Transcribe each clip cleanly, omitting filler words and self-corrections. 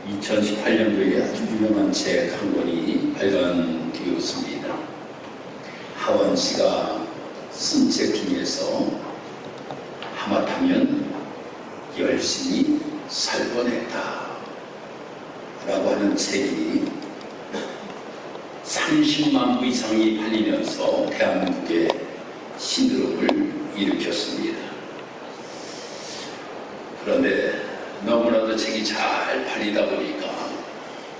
2018년도에 아주 유명한 책 한 권이 발간되었습니다. 하원 씨가 쓴 책 중에서 하마터면 열심히 살 뻔했다 라고 하는 책이 30만 부 이상이 팔리면서 대한민국에 신드롬을 일으켰습니다. 그런데 너무나도 책이 잘 팔리다 보니까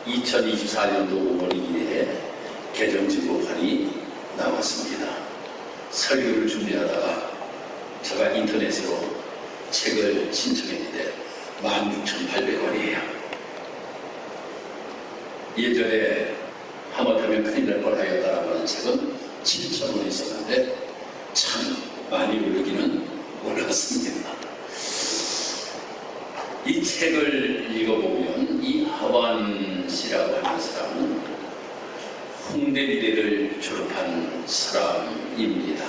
2024년도 5월 2일에 개정진보판이 나왔습니다. 설교를 준비하다가 제가 인터넷으로 책을 신청했는데 16,800원이에요. 예전에 하마터면 큰일 날 뻔하였다라고 하는 책은 7,000원 있었는데 참 많이 오르기는 올랐습니다. 이 책을 읽어보면 이 하완 씨라고 하는 사람은 홍대미대를 졸업한 사람입니다.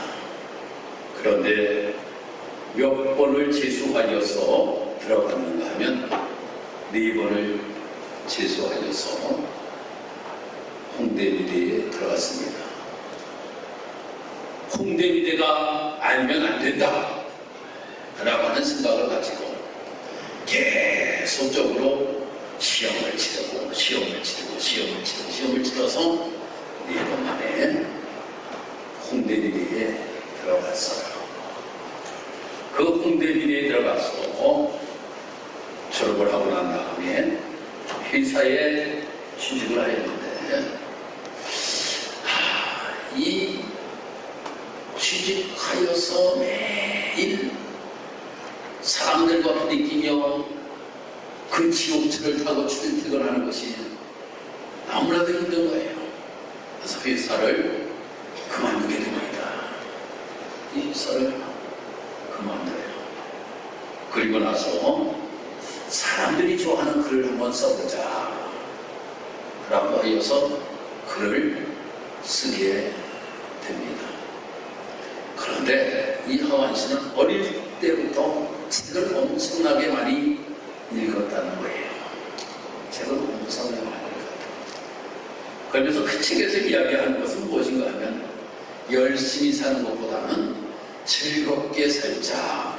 그런데 몇 번을 재수하여서 들어갔는가 하면 4번을 재수하여서 홍대미대에 들어갔습니다. 홍대미대가 아니면 안 된다 라고 하는 생각을 가지고 계속적으로 시험을 치러서 4번 만에 홍대미대에 들어갔어요. 그 홍대미대에 들어가서 졸업을 하고 난 다음에 회사에 취직을 하였는데 이 취직하여서 매일 사람들과 부딪히며 그 지옥철을 타고 출퇴근하는 것이 너무나도 힘든 거예요. 그래서 회사를 그만두게 됩니다. 이 회사를 그만둬요. 그리고 나서 사람들이 좋아하는 글을 한번 써보자 라고 하여서 글을 쓰게 됩니다. 그런데 이 하완 씨는 어릴 때부터 책을 엄청나게 많이 읽었다는 거예요. 책을 엄청나게 많이 읽었다. 그러면서 그 책에서 이야기하는 것은 무엇인가 하면 열심히 사는 것보다는 즐겁게 살자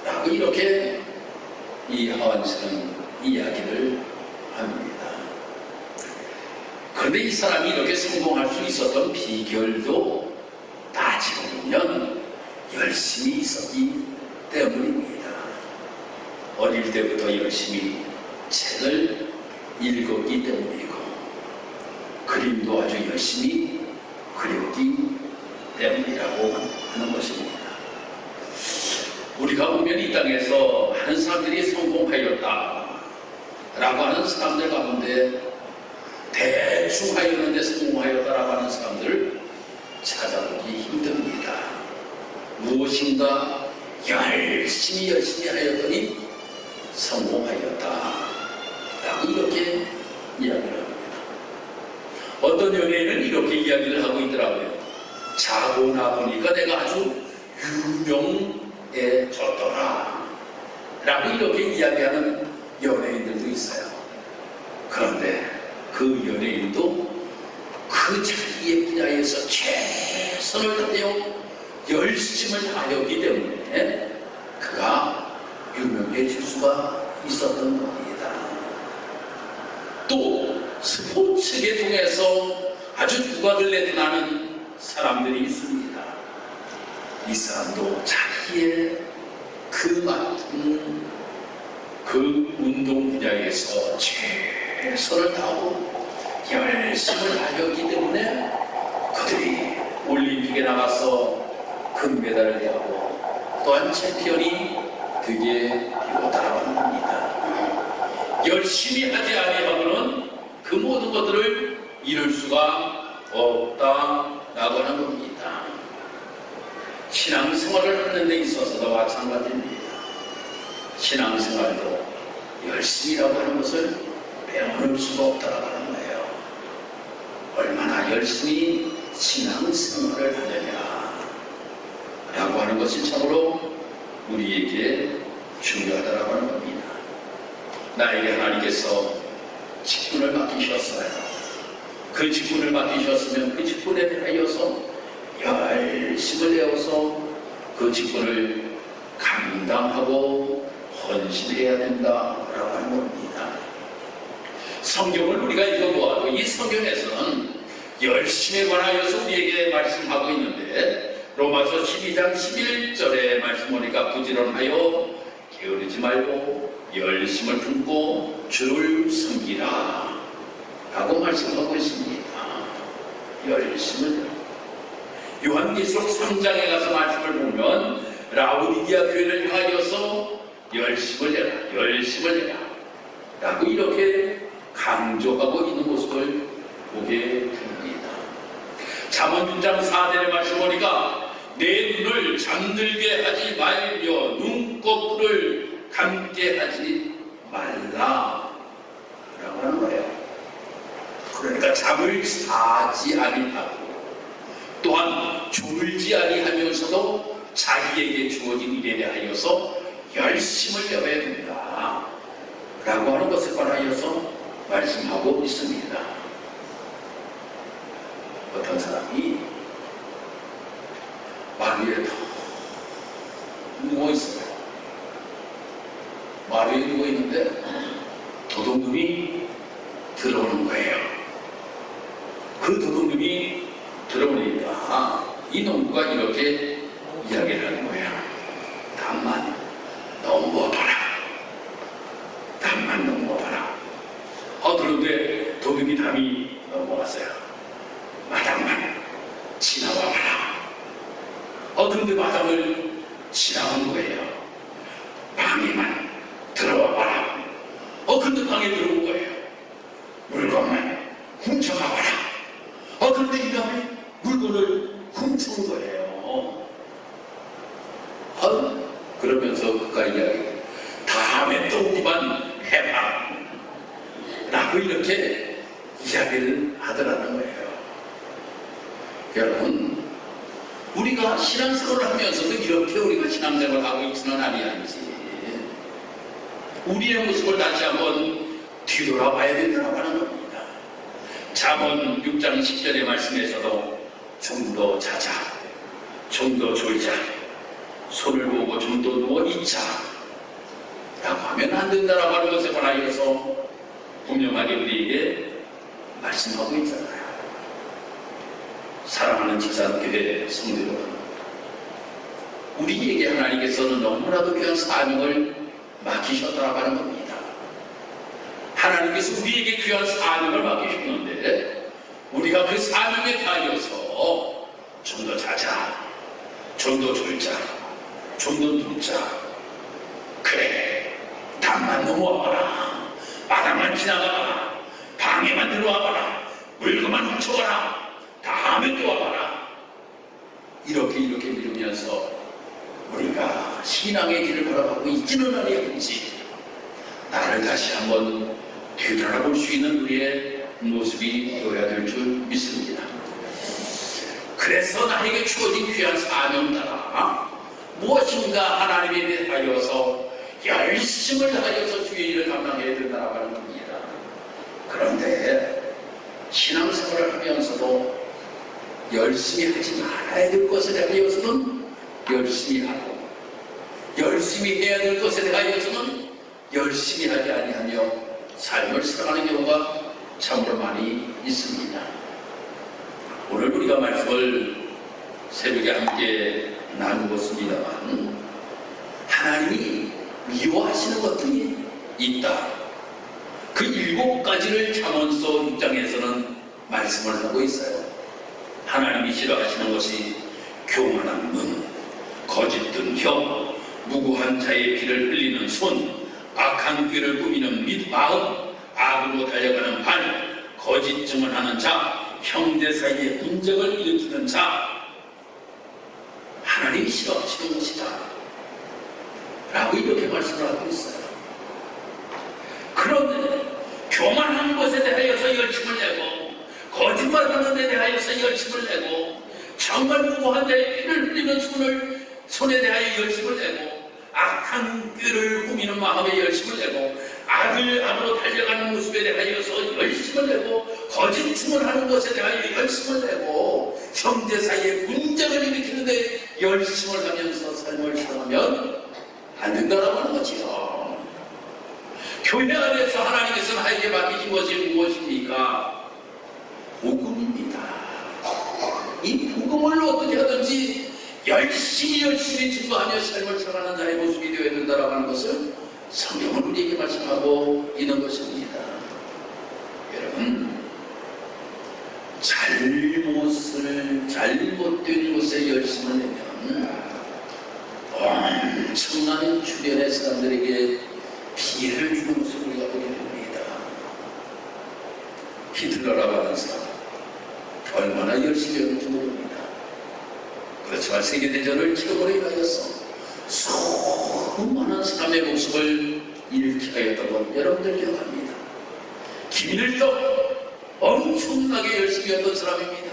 라고 이렇게 이 하완 씨는 이야기를 합니다. 그런데 이 사람이 이렇게 성공할 수 있었던 비결도 따지고 보면 열심히 있었기 때문입니다. 어릴 때부터 열심히 책을 읽었기 때문이고 그림도 아주 열심히 그렸기 때문이라고 하는 것입니다. 우리가 보면 이 땅에서 많은 사람들이 성공하였다 라고 하는 사람들 가운데 대충 하였는데 성공하였다라고 하는 사람들을 찾아보기 힘듭니다. 무엇인가 열심히 하였더니 성공하였다 라고 이렇게 이야기를 합니다. 어떤 연예인은 이렇게 이야기를 하고 있더라고요. 자고 나보니까 내가 아주 유명해졌더라 라고 이렇게 이야기하는 연예인들도 있어요. 그런데 그 연예인도 그 자기의 분야에서 최선을 다하여 열심을 다하였기 때문에 그가 유명해질 수가 있었던 겁니다. 또 스포츠계 중에서 아주 두각을 내드나는 사람들이 있습니다. 이 사람도 자기의 그 맡은 그 운동 분야에서 최선을 다하고 열심을 다하였기 때문에 그들이 올림픽에 나가서 금메달을 따고 또한 챔피언이 되게 되었다고 하는 겁니다. 열심히 하지 아니하고는 그 모든 것들을 이룰 수가 없다라고 하는 겁니다. 신앙생활을 하는 데 있어서도 마찬가지입니다. 신앙생활도 열심히라고 하는 것을 빼놓을 수가 없다라고 하는 거예요. 얼마나 열심히 신앙생활을 하느냐 라고 하는 것이 참으로 우리에게 중요하다라고 하는 겁니다. 나에게 하나님께서 직분을 맡기셨어요. 그 직분을 맡기셨으면 그 직분에 대하여서 열심을 내어서 그 직분을 감당하고 헌신해야 된다라고 하는 겁니다. 성경을 우리가 읽어보아도 이 성경에서는 열심에 관하여서 우리에게 말씀하고 있는데, 로마서 12장 11절에 말씀 보니까 부지런하여 게으르지 말고 열심을 품고 주를 섬기라 라고 말씀하고 있습니다. 열심을. 요한계시록 3장에 가서 말씀을 보면 라오디게아 교회를 향하여서 열심을 내라, 열심을 내라 라고 이렇게 강조하고 있는 모습을 보게 됩니다. 잠언 6장 4절의 말씀 보니까 내 눈을 잠들게 하지 말며 눈꺼풀을 감게 하지 말라 라고 하는 거예요. 그러니까 잠을 자지 아니하고 또한 졸지 아니하면서도 자기에게 주어진 일에 대하여서 열심을 내어야 된다 라고 하는 것에 관하여서 말씀하고 있습니다. 어떤 사람이 마루에 누워있어요. 마루에 누워있는데 도둑놈이 들어오는 거예요. 그 도둑놈이 들어오니까 이 농부가 이렇게 이야기를 하는 거야. 담만 넘어봐라. 담만 넘어봐라. 그런데 도둑이 담이 넘어왔어요. 마당만 지나와봐라. 그런데 마당을 지나온 거예요. 방에만 들어와봐라. 그런데 방에 들어온 거예요. 물건만 훔쳐가봐라. 그런데 이 다음에 물건을 훔쳐온 거예요. 그러면서 그가 이야기, 다음에 또 우리만 해봐 라고 이렇게 이야기를 하더라는 거예요. 여러분, 우리가 신앙생활을 하면서도 이렇게 우리가 신앙생활을 하고 있지는 아니한지 우리의 모습을 다시 한번 뒤돌아봐야 된다고 하는 겁니다. 잠언 6장 10절의 말씀에서도 좀 더 자자, 좀 더 졸자, 손을 보고 좀 더 누워 있자 라고 하면 안 된다라고 하는 것에 관하여서 분명하게 우리에게 말씀하고 있잖아요. 사랑하는 지산교회 성도 여러분, 우리에게 하나님께서는 너무나도 귀한 사명을 맡기셨다라고 하는 겁니다. 하나님께서 우리에게 귀한 사명을 맡기셨는데 우리가 그 사명에 대하여서 좀 더 자자, 좀 더 졸자, 좀 더 눕자, 그래 담만 넘어와봐라, 마당만 지나가봐라, 방에만 들어와봐라, 물건만 훔쳐가라, 다음에 또 와봐라, 이렇게 미루면서 우리가 신앙의 길을 걸어가고 있지는 아니한지 나를 다시 한번 되돌아볼 수 있는 우리의 모습이 되어야 될 줄 믿습니다. 그래서 나에게 주어진 귀한 사명 따라 무엇인가 하나님에 대하여서 열심을 다하여서 주의 일을 감당해야 된다고 하는 겁니다. 그런데 신앙생활을 하면서도 열심히 하지 말아야 될 것에 대하여서는 열심히 하고, 열심히 해야 될 것에 대하여서는 열심히 하지 아니하며 삶을 살아가는 경우가 참으로 많이 있습니다. 오늘 우리가 말씀을 새벽에 함께 나누었습니다만 하나님이 미워하시는 것들이 있다. 그 7가지를 잠언서 6장에서는 말씀을 하고 있어요. 하나님이 싫어하시는 것이 교만한 눈, 거짓된 혀, 무고한 자의 피를 흘리는 손, 악한 꾀를 꾸미는 마음, 악으로 달려가는 발, 거짓 증언하는 자, 형제 사이에 분쟁을 일으키는 자, 하나님이 싫어하시는 것이다 라고 이렇게 말씀을 하고 있어요. 그런데 교만한 것에 대하여서 열심을 내고, 거짓말하는 데 대하여서 열심을 내고, 정말 무고한 자의 피를 흘리는 손에 대하여 열심을 내고, 악한 꾀를 꾸미는 마음에 열심을 내고, 악을 악으로 달려가는 모습에 대하여서 열심을 내고 거짓말을 하는 것에 대하여 열심을 내고 형제 사이에 분쟁을 일으키는데 열심을 하면서 삶을 살아가면 안 된다라고 하는 거지요. 교회 안에서 하나님께서 나에게 맡기신 것이 무엇입니까? 복음입니다. 이 복음을 어떻게 하든지 열심히 증거하며 삶을 살아가는 자의 모습이 되어야 된다라고 하는 것을 성경은 우리에게 말씀하고 있는 것입니다. 여러분, 잘못된 것에 열심을 내면 엄청난 주변의 사람들에게 피해를 주는 것을 우리가 보게 됩니다. 히틀러라고 하는 사람 얼마나 열심히 했는지 모릅니다. 그렇지만 세계대전을 치러버려 인하여서 수많은 사람의 목숨을 잃게 하였던 것 여러분들 기억합니다. 김일성 엄청나게 열심히 했던 사람입니다.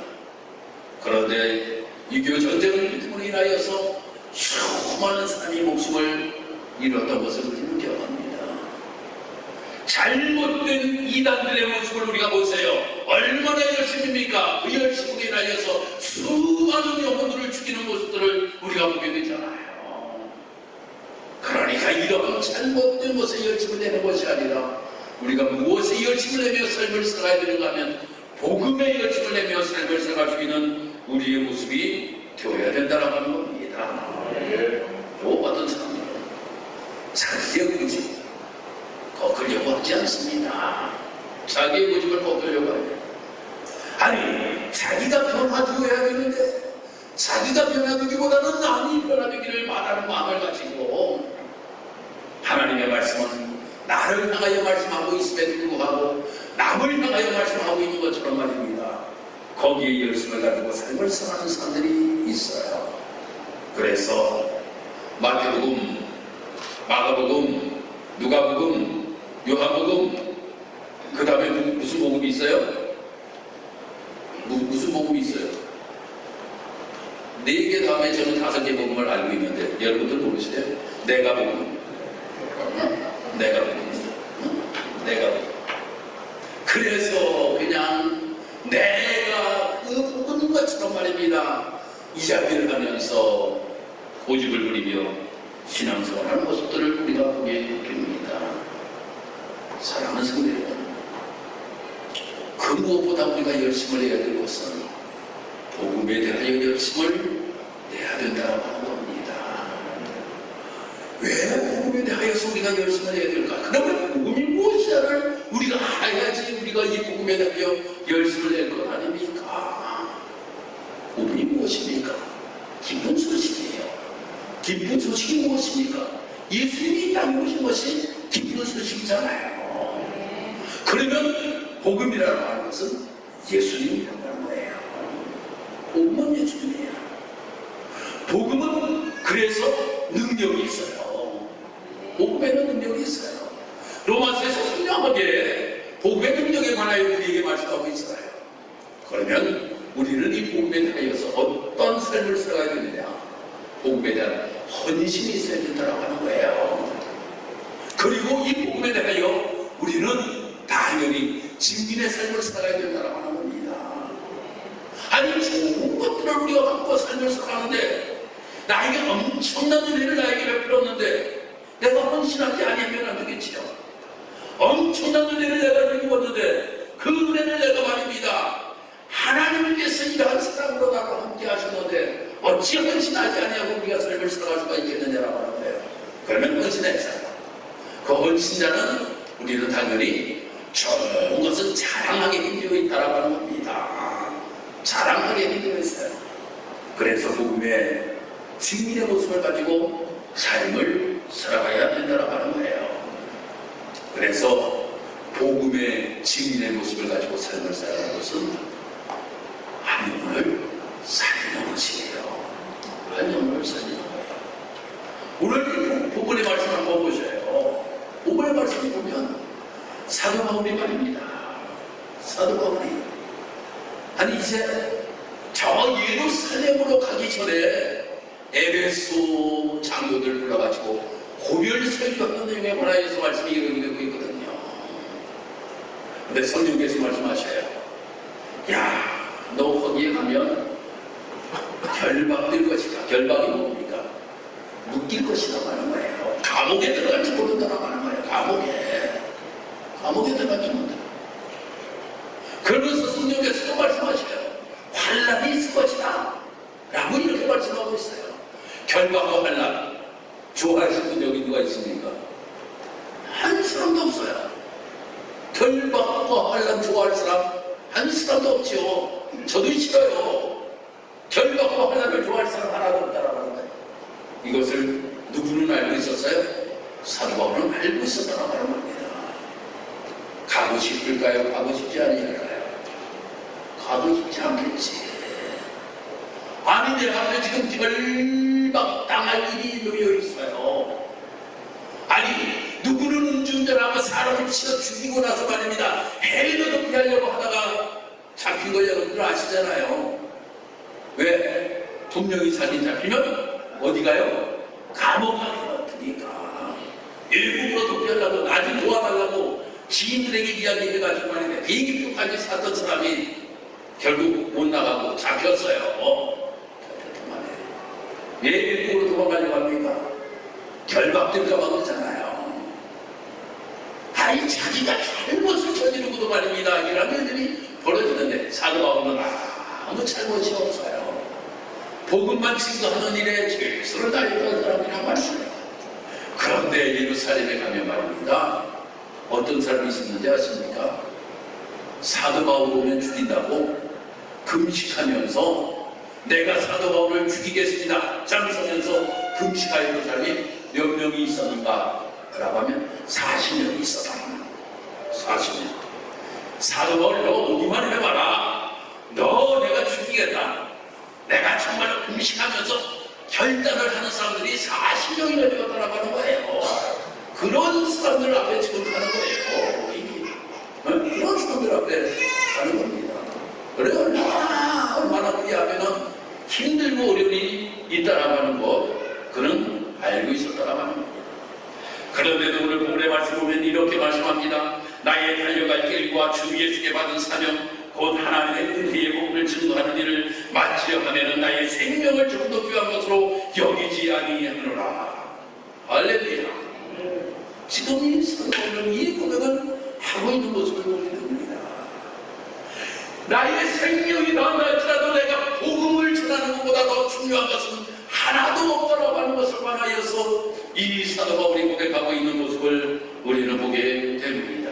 그런데 6.25 전쟁을 일으킴으로 인하여서 수많은 사람이 목숨을 잃었던 것을 우리는 기억합니다. 잘못된 이단들의 모습을 우리가 보세요. 얼마나 열심입니까? 그 열심으로 인하여서 수많은 영혼들을 죽이는 모습들을 우리가 보게 되잖아요. 그러니까 이런 잘못된 것에 열심을 내는 것이 아니라 우리가 무엇에 열심을 내며 삶을 살아야 되는가 하면 복음에 열심을 내며 삶을 살아갈 수 있는 우리의 모습이 되어야 된다고 하는 겁니다. 또 어떤 사람들은 자기의 고집 꺾으려고 하지 않습니다. 자기의 고집을 꺾으려고 해요. 아니, 자기가 변화되어야 되는데 자기가 변화되기보다는 남이 변화되기를 바라는 마음을 가지고 하나님의 말씀은 나를 향하여 말씀하고 있음에도 불구하고 남을 향하여 말씀하고 있는 것처럼 말입니다. 거기에 열심을 가지고 삶을 살아가는 사람들이 있어요. 그래서 마태복음, 마가복음, 누가복음, 요한복음, 그 다음에 무슨 복음이 있어요? 무슨 복음이 있어요? 4개 다음에 저는 5개 복음을 알고 있는데 여러분들 모르시대요? 내가 복음. 내가 복음. 내가 복음. 그래서 그냥 내가 그 복음인 것처럼 말입니다. 이야기를 하면서 고집을 부리며 신앙생활하는 모습들을 우리가 보게 됩니다. 사랑하는 성도 여러분, 그 무엇보다 우리가 열심을 해야 될 것은 복음에 대하여 열심을 내야 된다고 하는 겁니다. 왜 복음에 대하여서 우리가 열심을 해야 될까? 그러면 복음이 무엇이냐를 우리가 알아야지 우리가 이 복음에 대하여 열심을 낼 것 아닙니까? 복음이 무엇입니까? 기쁜 소식이에요. 기쁜 소식이 무엇입니까? 예수님이 이 땅에 오신 것이 기쁜 소식이잖아요. 그러면 복음이라고 하는 것은 예수님이라고 하는 거예요. 복음은 예수님이에요. 복음은 그래서 능력이 있어요. 복음에는 능력이 있어요. 로마서에서 분명하게 복음의 능력에 관하여 우리에게 말씀하고 있어요. 그러면 우리는 이 복음에 대하여서 어떤 삶을 살아가야 되느냐? 복음에 대한 헌신이 있어야 된다고 하는 거예요. 그리고 이 복음에 대하여 우리는 당연히 증인의 삶을 살아가야 된다고 하는 겁니다. 아니, 좋은 것들을 우리가 갖고 삶을 살아가는데 나에게 엄청난 은혜를 나에게 베풀었는데 내가 헌신하지 아니하면 안 되겠지요. 엄청난 은혜를 내가 입었는데 그 은혜를 내가 말입니다. 하나님께서 이러한 사랑으로 나와 함께 하셨는데 어찌 헌신하지 아니하고 우리가 삶을 살아갈 수가 있겠느냐라고 하는데요. 그러면 헌신했어요. 그 헌신자는 우리는 당연히 좋은 것은 자랑하게 힘되어 있다라고 하는 겁니다. 자랑하게 힘되어 있어요. 그래서 복음의 증인의 모습을 가지고 삶을 살아가야 된다라고 하는 거예요. 그래서 복음의 증인의 모습을 가지고 삶을 살아가는 것은 한 영혼을 살리는 것이에요. 한 영혼을 살리는 거예요. 오늘 복음의 말씀 한번 보셔요. 복음의 말씀을 보면 사도 바울이 말입니다. 사도 바울이 아니 이제 저 예루살렘으로 가기 전에 에베소 장로들 불러가지고 고별 설교하는 내용에 관하여서 말씀이 이루어지고 있거든요. 근데 성령께서 말씀하셔요. 야, 너 거기에 가면 결박될 것이다. 결박이 뭡니까? 묶일 것이라고 하는 거예요. 감옥에 들어갈지 모른다고 하는 거예요. 감옥에 들어갈지 모른다. 그러면서 성령께서 또 말씀하셔요. 환난이 있을 것이다 라고 이렇게 말씀하고 있어요. 결박과 환난 좋아하시는 분 여기 누가 있습니까? 한 사람도 없어요. 결박과 환난 좋아할 사람 한 사람도 없지요. 저도 싫어요. 결박과 환난을 좋아할 사람 하나도 없다라고 하는 거예요. 이것을 누구는 알고 있었어요? 사도 바울은 알고 있었다라고 하는 겁니다. 가고 싶을까요? 가고 싶지 않을까요? 가고 싶지 않겠지. 아니, 내 앞에 지금 결박당할 일이 놓여 있어요. 아니, 누구는 음주운전하고 사람을 치러 죽이고 나서 말입니다. 해외로도 피하려고 하다가 잡힌 거 여러분들 아시잖아요. 왜? 분명히 사진 잡히면 어디 가요? 감옥 가니까. 일부러 도피하려고 나 좀 도와달라고 지인들에게 이야기해가지고 말이네. 비행기표까지 샀던 사람이 결국 못 나가고 잡혔어요. 잡혔단 말이에요. 왜 일부러 도망가려고 합니까? 결박될까봐 그러잖아요. 아니, 자기가 잘못을 저지르고도 말입니다. 이런 일들이 벌어지는데 사도 바울은 아무 잘못이 없어요. 복음만 증거하는 일에 최선을 다했던 사람이란 말이에요. 그런데 예루살렘에 가면 말입니다. 어떤 사람이 있었는지 아십니까? 사도 바울 오면 죽인다고 금식하면서 내가 사도 바울을 죽이겠습니다 장서면서 금식하였던 사람이 몇 명이 있었는가? 라고 하면 40명이 있었다. 40명. 사도 바울 너 오기만 해봐라. 너 내가 죽이겠다. 내가 정말 금식하면서 결단을 하는 사람들이 40명이나 되었다라고 하는 거예요. 그런 사람들 앞에 지금 가는 거예요. 그런 사람들 앞에 가는 겁니다. 그래, 얼마나 그이 앞에는 힘들고 어려움이 있다라고 하는 거, 그는 알고 있었다라고 하는 겁니다. 그런데도 오늘 본문의 말씀 보면 이렇게 말씀합니다. 나의 달려갈 길과 주 예수께 받은 사명, 곧 하나님의 은혜의 복음을 증거하는 일을 마치려 하면은 나의 생명을 조금도 귀한 것으로 여기지 아니하노라. 할렐루야. 지금 이 사도는 이 고백을 하고 있는 모습을 보게 됩니다. 나의 생명이 나날지라도 내가 복음을 전하는 것보다 더 중요한 것은 하나도 없다라고 하는 것을 반하여서 이 사도 바울이 고백하고 있는 모습을 우리는 보게 됩니다.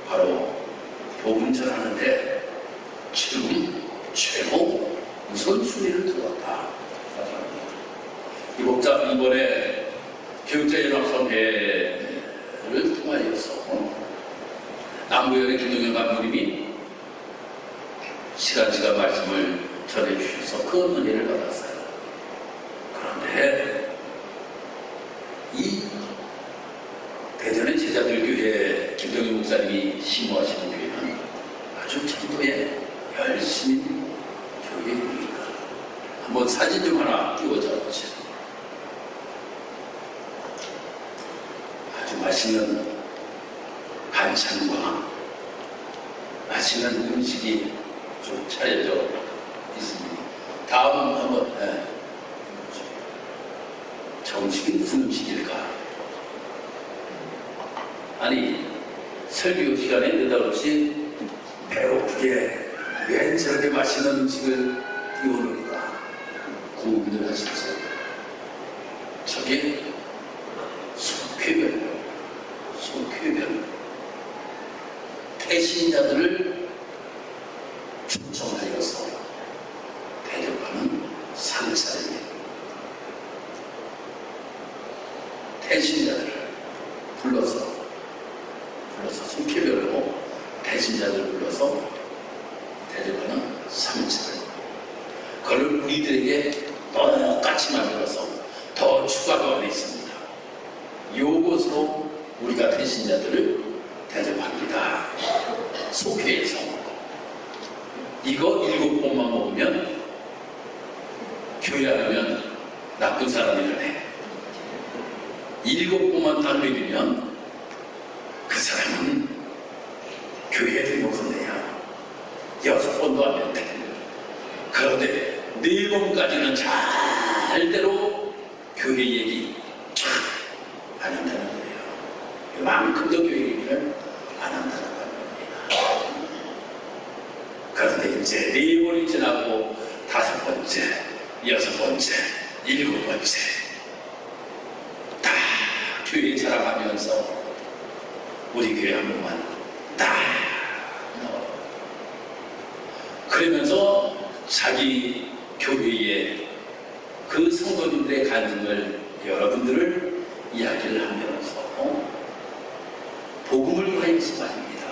바로 복음 전하는데 지금 최고 우선순위를 두었다. 이 목자 이번에 교육자연합성회를 통하여서 남부연의 김동현 감독님이 시간시간 말씀을 전해주셔서 큰 은혜를 받았어요. 그런데 이 대전의 제자들교회 김동현 목사님이 심호하시는 교회는 아주 전도에 열심히 교회입니다. 한번 사진 좀 하나 띄워줘 보세요. 아주 맛있는 반찬과 맛있는 음식이 좀 차려져 있습니다. 다음 한번 저 음식이 무슨 음식일까? 아니, 설교 시간에 느닷없이 배고프게 왜 저렇게 맛있는 음식을 띄워놓을까 궁금들 하셨어요. 저게 속회별로 태신자들을 초청하여서 대접하는 상사입니다. 태신자들을 불러서 속회별로 대신자들 불러서 대접하는 상사를, 그걸 우리들에게 똑같이 만들어서 더 추가가 안에 있습니다. 이것으로 우리가 대신자들을 대접합니다. 속회에서 이거 7번만 먹으면 교회 안 오면 나쁜 사람이라네. 7번만 딱 먹이면 그 사람은 교회에 등록한대요. 6번도 안 된대. 그런데 4번까지는 잘대로 교회 얘기 안 한다는 거예요. 그만큼 더 교회 얘기를 안 한다는 겁니다. 그런데 이제 4번이 지나고 5번째, 6번째, 7번째 다 교회 자랑하면서 우리 교회 한 번만 딱 나와요. 그러면서 자기 교회의 그 성도님들의 간증을 여러분들을 이야기를 하면서 복음을 위하여서 말입니다.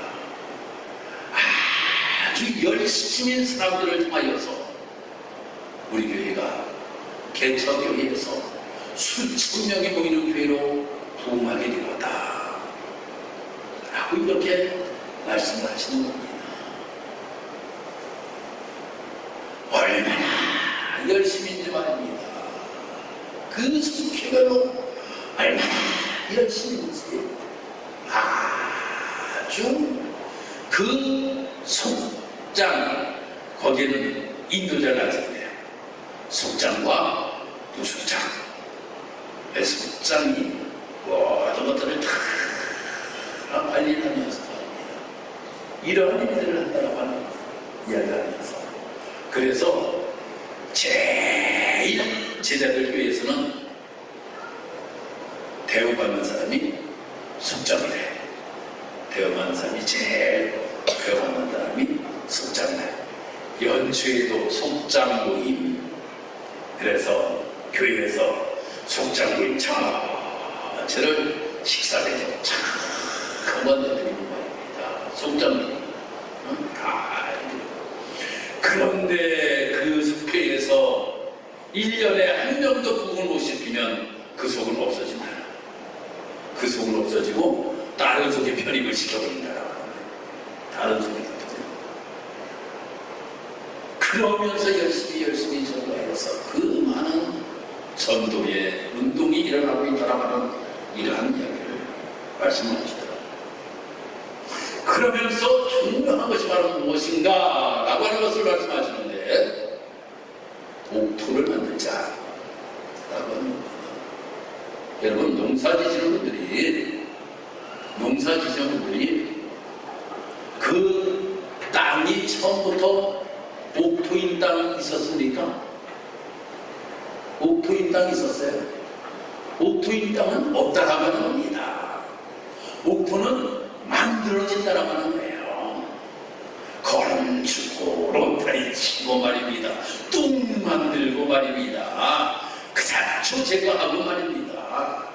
아주 열심인 사람들을 통하여서 우리 교회가 개척교회에서 수천 명이 모이는 교회로 부흥하게 되었다 라고 이렇게 말씀을 하시는 겁니다. 얼마나 열심인지 말입니다. 그 수교회로 얼마나 열심인지 아주 그 속장, 거기에는 인도자가 있는데요. 속장과 부속장, 속장이 모든 것들을 다 관리하면서 이러한 일들을 한다고 하는 이야기하면서, 그래서 제일 제자들 교회에서는 대우받는 사람이 속장이래. 대우받는 사람이 제일 대우받는 사람이 속장이래. 연초에도 속장 모임, 그래서 교회에서 속장 모임 전체를 식사대접 한번 드리고 말입니다. 속장 다 해드리고. 그런데 그 속회에서 1년에 한 명도 부흥을 못 시키면 그 속은 없어진다. 그 속은 없어지고 다른 속에 편입을 시켜버린다. 다른 속에 그러면서 열심히 전도하여서 그 많은 전도의 운동이 일어나고 있다라고 하는 이러한 이야기를 말씀하시더라고요. 그러면서 중요한 것이 바로 무엇인가 라고 하는 것을 말씀하시는데, 옥토를 만들자 라고 하는 겁니다. 여러분, 농사 지시는 분들이 그 땅이 처음부터 옥토인 땅이 있었습니까? 옥토인 땅이 있었어요? 옥토인 땅은 없다라고 하는 겁니다. 옥토는 만들어진다라고 하는 거예요. 걸음 주고 로타리 치고 말입니다. 뚱 만들고 말입니다. 그 자초 제거하고 말입니다.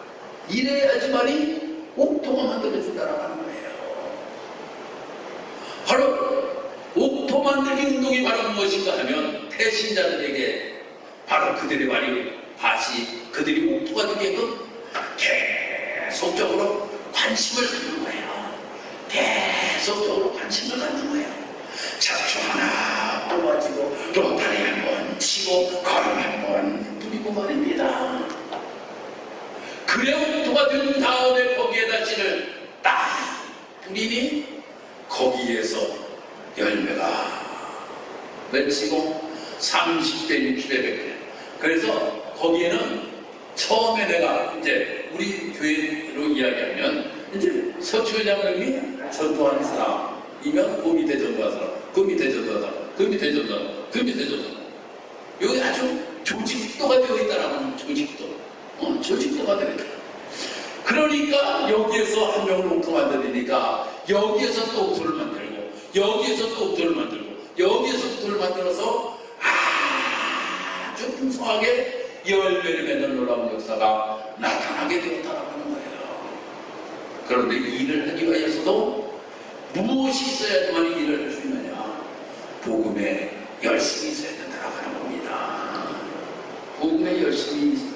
이래야지만이 옥토가 만들어진다라고 하는 거예요. 바로 옥토 만들기 운동이 바로 무엇인가 하면 태신자들에게 바로 그들의 밭이 그들이 옥토가 되게끔 계속적으로 관심을 갖는 거예요. 계속적으로 관심을 갖는 거예요. 잡초 하나 뽑아주고 로타리 한번 치고 걸음 한번 뿌리고 말입니다. 그래 옥토가 된 다음에 거기에다 씨를 딱 뿌리니 거기에서 열매가 맺히고 30대, 60대, 100대. 그래서 거기에는 처음에 내가 이제 우리 교회로 이야기하면 이제 서초장님이 전도하는 사람이면 그 밑에 전도하는 사람, 그 밑에 전도하는 사람, 그 밑에 전도하는 사람, 그 밑에 전도하는 사람. 여기 아주 조직도가 되어 있다라는 조직도가 되어 있다. 그러니까 여기에서 한 명을 옥토 만들니까 여기에서 또 옥토를 만들고 여기에서 또 옥토를 만들고 여기에서 옥토를 만들어서 아주 풍성하게 열매를 맺는 놀라운 역사가 나타나게 되었다라고 하는 거예요. 그런데 일을 하기 위해서도 무엇이 있어야지만 일을 할 수 있느냐? 복음에 열심히 있어야 된다라고 하는 겁니다. 복음에 열심히 있어요.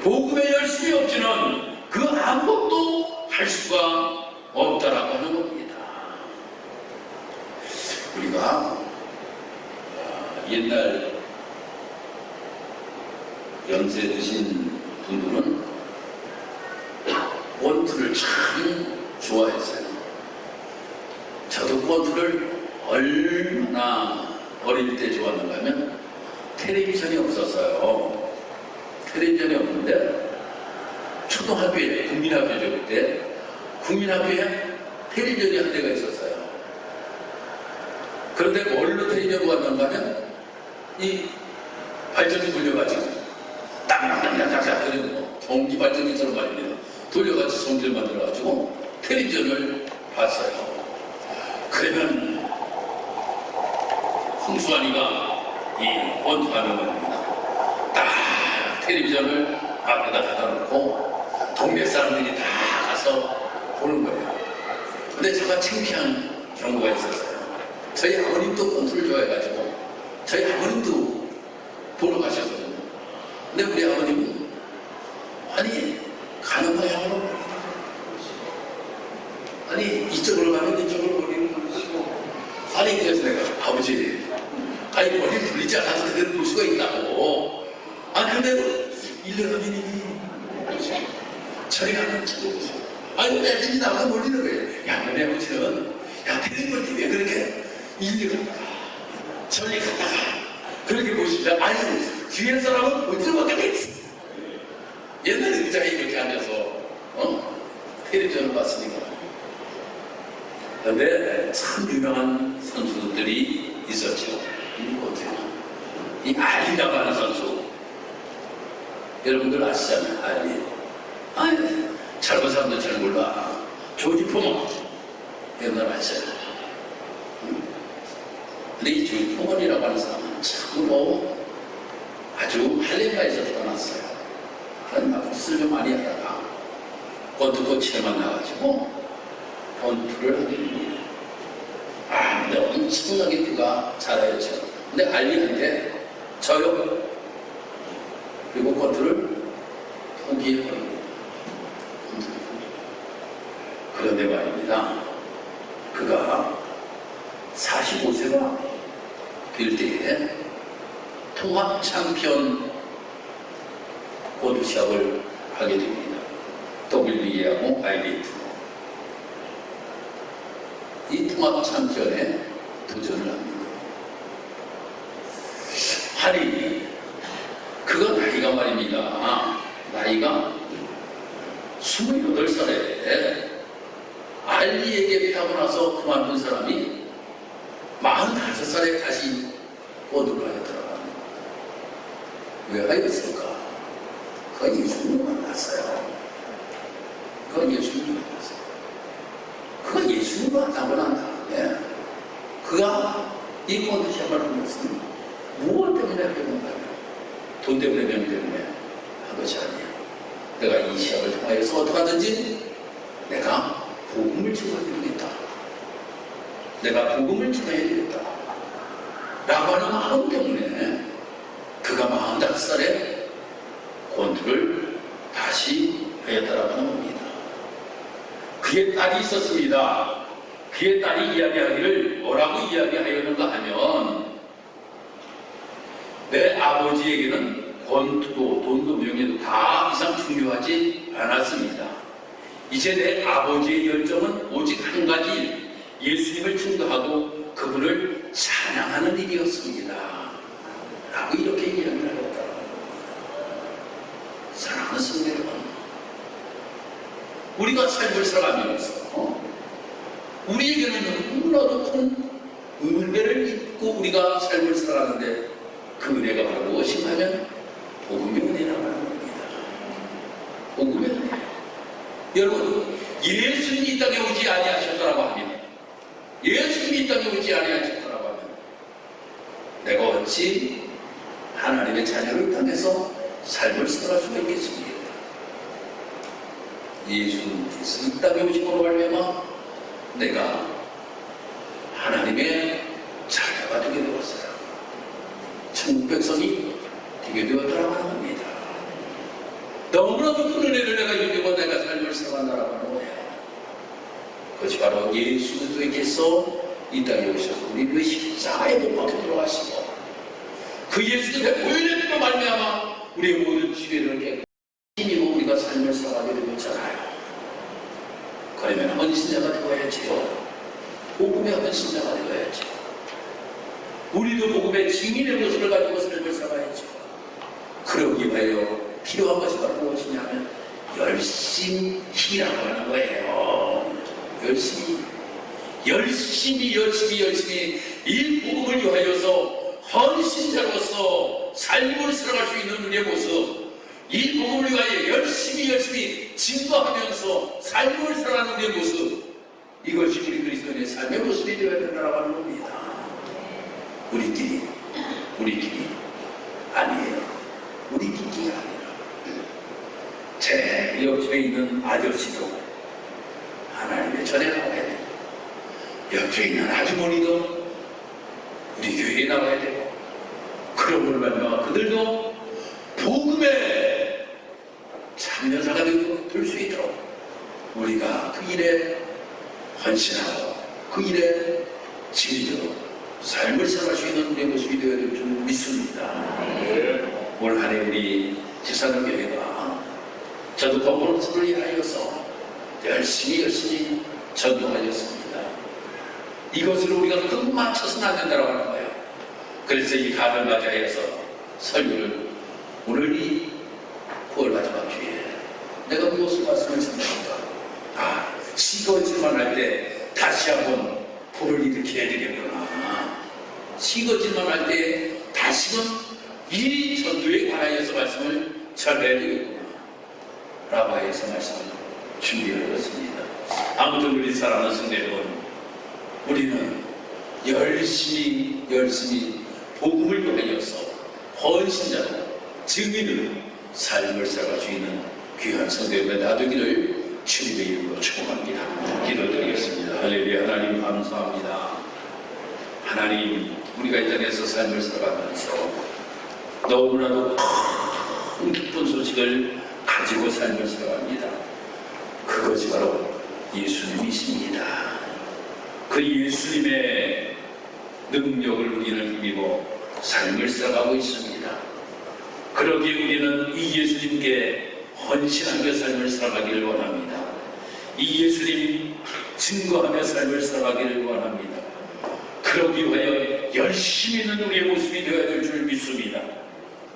복음에 열심히 없이는 그 아무것도 할 수가 없다라고 하는 겁니다. 우리가 옛날 연세 드신 분들은 원투를 참 좋아했어요. 저도 권투를 얼마나 어릴 때 좋아하는가 하면 텔레비전이 없었어요. 텔레비전이 없는데 초등학교에 국민학교죠. 그때 국민학교에 텔레비전이 한 대가 있었어요. 그런데 뭘로 텔레비전을 왔는가 하면 이 발전기 돌려가지고 땅땅땅땅땅 그리고 전기 발전기처럼 말입니다. 돌려가지고 전기를 만들어가지고 텔레비전을 봤어요. 그러면 홍수환이가 이 권투하는 말입니다. 딱 텔레비전을 앞에다 갖다 놓고 동네 사람들이 다 가서 보는 거예요. 근데 제가 창피한 경우가 있었어요. 저희 아버님도 권투를 좋아해가지고 저희 아버님도 보러 가셨거든요. 근데 우리 아버님은 아니 가는 방향으로 아니 이쪽으로 가면 이쪽으로 머리를 돌리시고 아니 그래서 내가 아버지 아니 머리를 돌리지 않아도 그대로 볼 수가 있다고 아 근데 일로 가면 저리 가면 저리 보시고 아니 애들이 나가 몰리는 거예요. 야 너네 아버지는 야 텔레비전 왜 그렇게 일리 갔다가 저리 갔다가 그렇게 보시면 아니 뒤에 사람은 보지 못하겠어. 옛날에 의자에 이렇게 앉아서 텔레비전을 봤으니까. 그런데 참 유명한 선수들이 있었죠. 이 알리라고 하는 선수 여러분들 아시잖아요. 알리. 아니 젊은 사람들 잘 몰라. 조지 포먼 여러분들 아시죠? 근데 이 조지 포먼이라고 하는 사람은 참으로 아주 할렘가에서 떠났어요. 그런 나쁜 짓을 좀 많이 하다가 권투 코치를 만나가지고 권투를 하게 됩니다. 아, 근데 엄청나게 그가 잘하였죠. 근데 알리한테 저요. 그리고 권투를 포기해버립니다. 그런데 말입니다. 그가 45세가 될 때에 통합 챔피언 권투 시합을 하게 됩니다. WBA하고 IBF. 이 통합 챔피언에 도전을 합니다. 하리, 그가 나이가 말입니다. 나이가 28살에 알리에게 패하고 나서 그만둔 사람이 45살에 다시 권투를 하였더라. 왜 하였을까? 그건 예수님을 만났어요. 그건 예수님을 만났어요. 그건 예수님을 만나고 난 다음에 그가 이 권투 시합을 한 것은 무엇 때문에 하게 된가요? 돈 때문에, 명 때문에 한 것이 아니에요. 내가 이 시합을 통하여서 어떻게 하든지 내가 복음을 전해드리겠다. 내가 복음을 전해드리겠다. 라고 하는 마음 때문에 그가 45살에 권투를 다시 하였다라고 하는 겁니다. 그의 딸이 있었습니다. 그의 딸이 이야기하기를 뭐라고 이야기하였는가 하면 내 아버지에게는 권투도 돈도 명예도 다 이상 중요하지 않았습니다. 이제 내 아버지의 열정은 오직 한 가지 예수님을 증거하고 그분을 찬양하는 일이었습니다. 라고 이렇게 이야기를 하였다. 사랑하는 성도 여러분, 우리가 삶을 살아가면서 우리에게는 너무나도 큰 은혜를 입고 우리가 삶을 살아가는데 그 은혜가 바로 무엇인가 하면 복음의 은혜라고 하는 겁니다. 복음의 은혜. 여러분, 예수님이 이 땅에 오지 아니하셨더라고 하면 예수님이 이 땅에 오지 아니하셨더라고 하면 내가 어찌 하나님의 자녀를 땅에서 삶을 살아갈 수가 있겠습니까? 예수님께서 이 땅에 오심으로 말미암아 내가 하나님의 자녀가 되게 되었어요. 천국 백성이 되게 되었다라고 하는 겁니다. 너무나도 큰 은혜를 내가 입고 내가 삶을 살아간다라고 하는 거예요. 그것이 바로 예수 그리스도께서 이 땅에 오셔서 우리 그 십자가에 못 박혀 들어가시고 그 예수님의 보혈의 피로 말미암아 우리의 모든 죄를 깨끗이 힘입어 우리가 삶을 살아가게 되었잖아요. 그러면 헌신자가 되어야지요. 복음의 헌신자가 되어야죠. 우리도 복음의 증인의 모습을 가지고 삶을 살아야죠. 그러기 위하여 필요한 것이 바로 무엇이냐면 열심히라고 하는 거예요. 열심히 이 복음을 위하여서 헌신자로서 삶을 살아갈 수 있는 우리의 모습, 이 복음을 위하여 열심히 증거하면서 삶을 살아가는 우리의 모습, 이것이 우리 그리스도인의 삶의 모습이 되어야 된다고 하는 겁니다. 우리끼리 아니에요. 우리끼리가 아니라 제 옆에 있는 아저씨도 하나님의 전에 나와야 돼요. 옆에 있는 아주머니도 우리 교회에 나와야 돼요. 그런 걸 말미암아 그들도 복음의 참여자가 될 수 있도록 우리가 그 일에 헌신하고 그 일에 진리로 삶을 살아갈 수 있는 우리의 모습이 되어야 될 줄 믿습니다. 올 한 해 우리 지사님교회가 저도 건물을 위하여서 열심히 전도하였습니다. 이것을 우리가 끈 맞춰서는 안 된다고 하는 거예요. 그래서 이 가을 맞이해서 설교를 오늘 이 9월 마지막 주에 내가 무엇을 말씀을 전합니까? 시거질만 할 때 다시 한번 불을 일으켜야 되겠구나. 시거질만 할 때 다시금 이 전도에 관하여서 말씀을 전해야 되겠구나 라고 해서 말씀을 준비하였습니다. 아무튼 우리 사랑하는 성도 여러분, 우리는 열심히 복음을 위하여서 헌신자로 증인으로 삶을 살아갈 수 있는 귀한 성도 여러분 나되기를 주님의 이름으로 축복합니다. 기도드리겠습니다. 할렐루야. 하나님 감사합니다. 하나님, 우리가 이 땅에서 삶을 살아가면서 너무나도 큰 기쁜 소식을 가지고 삶을 살아갑니다. 그것이 바로 예수님이십니다. 그 예수님의 능력을 우리는 힘입어 삶을 살아가고 있습니다. 그러기에 우리는 이 예수님께 헌신하며 삶을 살아가기를 원합니다. 이 예수님 증거하며 삶을 살아가기를 원합니다. 그러기 위하여 열심히 있는 우리의 모습이 되어야 될 줄 믿습니다.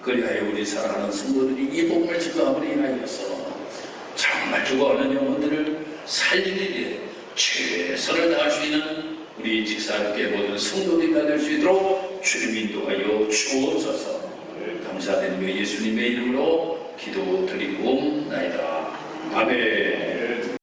그리하여 우리 사랑하는 성도들이 이 복음을 증거함으로 인하여서 정말 죽어가는 영혼들을 살리는 일에 최선을 다할 수 있는 우리 직사함께 모든 성도들이 될 수 있도록 주님 인도하여 주옵소서. 감사드리며 예수님의 이름으로 기도드리고 나이다. 아멘.